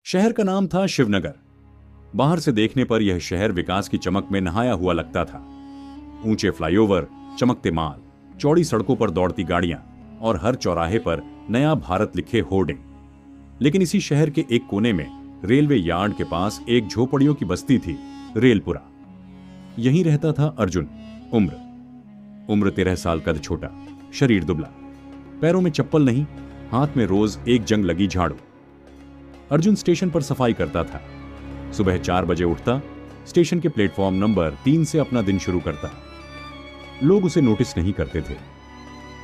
शहर का नाम था शिवनगर। बाहर से देखने पर यह शहर विकास की चमक में नहाया हुआ लगता था। ऊंचे फ्लाईओवर, चमकते माल, चौड़ी सड़कों पर दौड़ती गाड़ियां और हर चौराहे पर नया भारत लिखे होर्डिंग। लेकिन इसी शहर के एक कोने में रेलवे यार्ड के पास एक झोपड़ियों की बस्ती थी, रेलपुरा। यहीं रहता था अर्जुन। उम्र 13 साल, कद छोटा, शरीर दुबला, पैरों में चप्पल नहीं, हाथ में रोज एक जंग लगी झाड़ू। अर्जुन स्टेशन पर सफाई करता था। सुबह 4 बजे उठता, स्टेशन के प्लेटफॉर्म नंबर 3 से अपना दिन शुरू करता। लोग उसे नोटिस नहीं करते थे,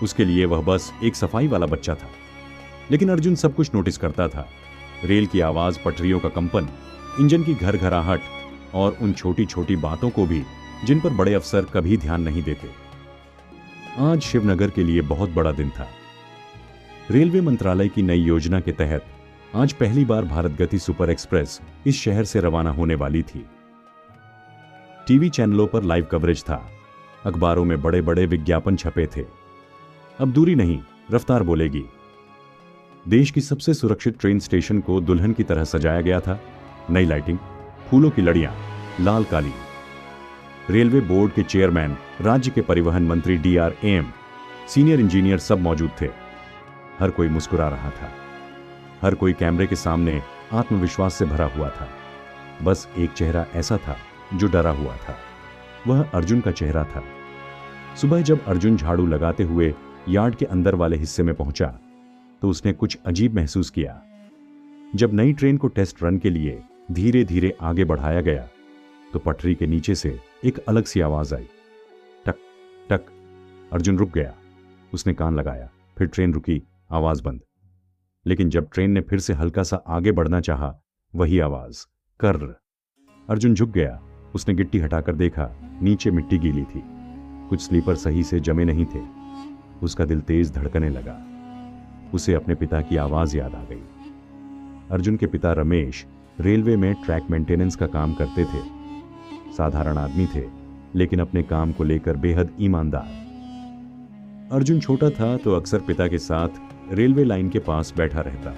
उसके लिए वह बस एक सफाई वाला बच्चा था। लेकिन अर्जुन सब कुछ नोटिस करता था। रेल की आवाज, पटरियों का कंपन, इंजन की घरघराहट और उन छोटी छोटी बातों को भी जिन पर बड़े अफसर कभी ध्यान नहीं देते। आज शिवनगर के लिए बहुत बड़ा दिन था। रेलवे मंत्रालय की नई योजना के तहत आज पहली बार भारत गति सुपर एक्सप्रेस इस शहर से रवाना होने वाली थी। टीवी चैनलों पर लाइव कवरेज था, अखबारों में बड़े बड़े विज्ञापन छपे थे। अब दूरी नहीं, रफ्तार बोलेगी। देश की सबसे सुरक्षित ट्रेन स्टेशन को दुल्हन की तरह सजाया गया था। नई लाइटिंग, फूलों की लड़ियां, लाल काली। रेलवे बोर्ड के चेयरमैन, राज्य के परिवहन मंत्री DRAM, सीनियर इंजीनियर सब मौजूद थे। हर कोई मुस्कुरा रहा था, हर कोई कैमरे के सामने आत्मविश्वास से भरा हुआ था। बस एक चेहरा ऐसा था जो डरा हुआ था। वह अर्जुन का चेहरा था। सुबह जब अर्जुन झाड़ू लगाते हुए यार्ड के अंदर वाले हिस्से में पहुंचा तो उसने कुछ अजीब महसूस किया। जब नई ट्रेन को टेस्ट रन के लिए धीरे धीरे आगे बढ़ाया गया तो पटरी के नीचे से एक अलग सी आवाज आई, टक टक। अर्जुन रुक गया, उसने कान लगाया, फिर ट्रेन रुकी, आवाज बंद। लेकिन जब ट्रेन ने फिर से हल्का सा आगे बढ़ना चाहा, वही आवाज, कर्र। अर्जुन झुक गया, उसने गिट्टी हटाकर देखा, नीचे मिट्टी गीली थी, कुछ स्लीपर सही से जमे नहीं थे। उसका दिल तेज धड़कने लगा। उसे अपने पिता की आवाज याद आ गई। अर्जुन के पिता रमेश रेलवे में ट्रैक मेंटेनेंस का काम करते थे। साधारण आदमी थे, लेकिन अपने काम को लेकर बेहद ईमानदार। अर्जुन छोटा था तो अक्सर पिता के साथ रेलवे लाइन के पास बैठा रहता।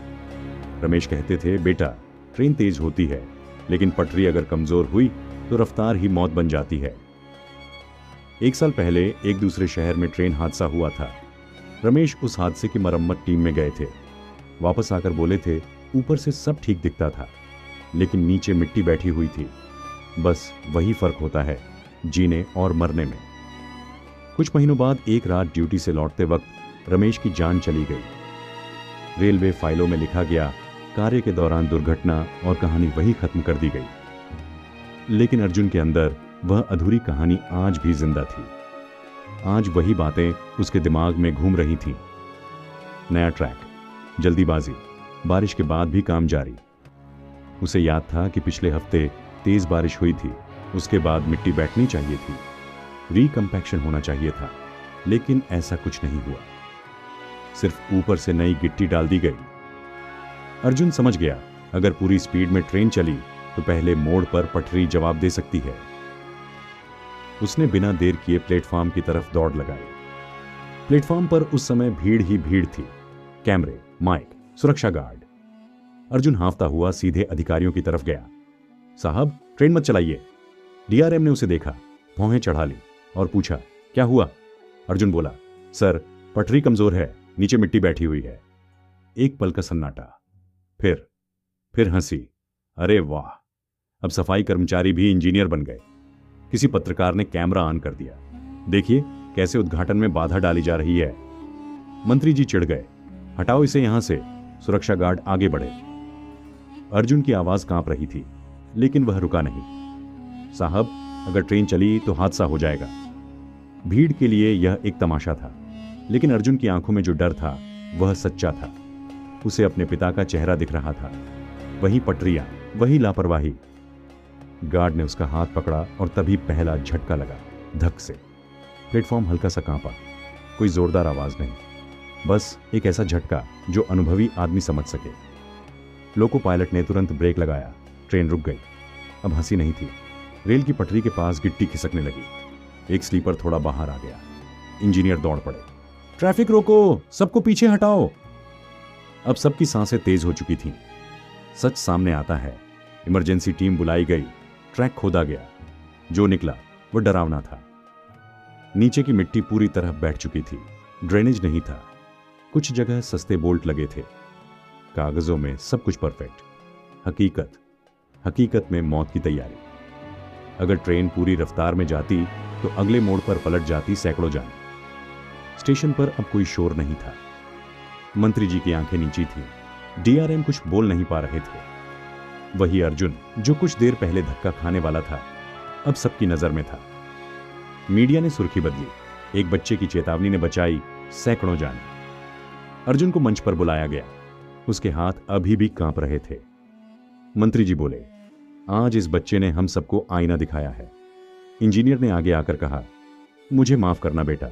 रमेश कहते थे, बेटा, ट्रेन तेज होती है, लेकिन पटरी अगर कमजोर हुई तो रफ्तार ही मौत बन जाती है। 1 साल पहले एक दूसरे शहर में ट्रेन हादसा हुआ था। रमेश उस हादसे की मरम्मत टीम में गए थे। वापस आकर बोले थे, ऊपर से सब ठीक दिखता था, लेकिन नीचे मिट्टी बैठी हुई थी। बस वही फर्क होता है जीने और मरने में। कुछ महीनों बाद एक रात ड्यूटी से लौटते वक्त रमेश की जान चली गई। रेलवे फाइलों में लिखा गया, कार्य के दौरान दुर्घटना, और कहानी वही खत्म कर दी गई। लेकिन अर्जुन के अंदर वह अधूरी कहानी आज भी जिंदा थी। आज वही बातें उसके दिमाग में घूम रही थीं। नया ट्रैक, जल्दीबाजी, बारिश के बाद भी काम जारी। उसे याद था कि पिछले हफ्ते तेज बारिश हुई थी, उसके बाद मिट्टी बैठनी चाहिए थी, रिकम्पैक्शन होना चाहिए था, लेकिन ऐसा कुछ नहीं हुआ। सिर्फ ऊपर से नई गिट्टी डाल दी गई। अर्जुन समझ गया, अगर पूरी स्पीड में ट्रेन चली तो पहले मोड़ पर पटरी जवाब दे सकती है। उसने बिना देर किए प्लेटफॉर्म की तरफ दौड़ लगाई। प्लेटफॉर्म पर उस समय भीड़ ही भीड़ थी, कैमरे, माइक, सुरक्षा गार्ड। अर्जुन हांफता हुआ सीधे अधिकारियों की तरफ गया। साहब, ट्रेन मत चलाइए। DRM ने उसे देखा, भौहें चढ़ा ली और पूछा, क्या हुआ? अर्जुन बोला, सर, पटरी कमजोर है, नीचे मिट्टी बैठी हुई है। एक पल का सन्नाटा, फिर हंसी। अरे वाह, अब सफाई कर्मचारी भी इंजीनियर बन गए। किसी पत्रकार ने कैमरा ऑन कर दिया। देखिए कैसे उद्घाटन में बाधा डाली जा रही है। मंत्री जी चिढ़ गए, हटाओ इसे यहां से। सुरक्षा गार्ड आगे बढ़े। अर्जुन की आवाज कांप रही थी, लेकिन वह रुका नहीं। साहब, अगर ट्रेन चली तो हादसा हो जाएगा। भीड़ के लिए यह एक तमाशा था, लेकिन अर्जुन की आंखों में जो डर था वह सच्चा था। उसे अपने पिता का चेहरा दिख रहा था। वही पटरियां, वही लापरवाही। गार्ड ने उसका हाथ पकड़ा और तभी पहला झटका लगा, धक से। प्लेटफॉर्म हल्का सा कांपा। कोई जोरदार आवाज नहीं, बस एक ऐसा झटका जो अनुभवी आदमी समझ सके। लोको पायलट ने तुरंत ब्रेक लगाया। ट्रेन रुक गई। अब हंसी नहीं थी। रेल की पटरी के पास गिट्टी खिसकने लगी। एक स्लीपर थोड़ा बाहर आ गया। इंजीनियर दौड़ पड़े, ट्रैफिक रोको, सबको पीछे हटाओ। अब सबकी सांसें तेज हो चुकी थीं। सच सामने आता है। इमरजेंसी टीम बुलाई गई, ट्रैक खोदा गया। जो निकला वो डरावना था। नीचे की मिट्टी पूरी तरह बैठ चुकी थी, ड्रेनेज नहीं था, कुछ जगह सस्ते बोल्ट लगे थे। कागजों में सब कुछ परफेक्ट। हकीकत में मौत की तैयारी। अगर ट्रेन पूरी रफ्तार में जाती तो अगले मोड़ पर पलट जाती सैकड़ों जान। स्टेशन पर अब कोई शोर नहीं था। मंत्री जी की आंखें नीची थीं। डीआरएम कुछ बोल नहीं पा रहे थे। वही अर्जुन जो कुछ देर पहले धक्का खाने वाला था, अब सबकी नजर में था। मीडिया ने सुर्खी बदली। एक बच्चे की चेतावनी ने बचाई सैकड़ों जान। अर्जुन को मंच पर बुलाया गया। उसके हाथ अभी भी कांप रहे थे। मंत्री जी बोले, आज इस बच्चे ने हम सबको आईना दिखाया है। इंजीनियर ने आगे आकर कहा, मुझे माफ करना बेटा,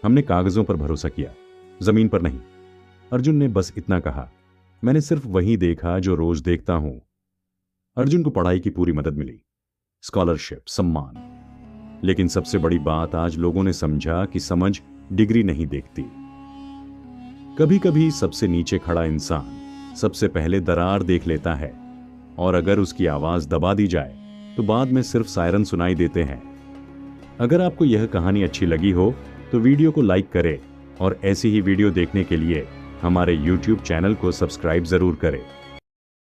हमने कागजों पर भरोसा किया, जमीन पर नहीं। अर्जुन ने बस इतना कहा, मैंने सिर्फ वही देखा जो रोज देखता हूं। अर्जुन को पढ़ाई की पूरी मदद मिली, स्कॉलरशिप, सम्मान। लेकिन सबसे बड़ी बात आज लोगों ने समझा कि समझ डिग्री नहीं देखती। कभी कभी सबसे नीचे खड़ा इंसान सबसे पहले दरार देख लेता है, और अगर उसकी आवाज दबा दी जाए तो बाद में सिर्फ सायरन सुनाई देते हैं। अगर आपको यह कहानी अच्छी लगी हो तो वीडियो को लाइक करें और ऐसी ही वीडियो देखने के लिए हमारे YouTube चैनल को सब्सक्राइब जरूर करें।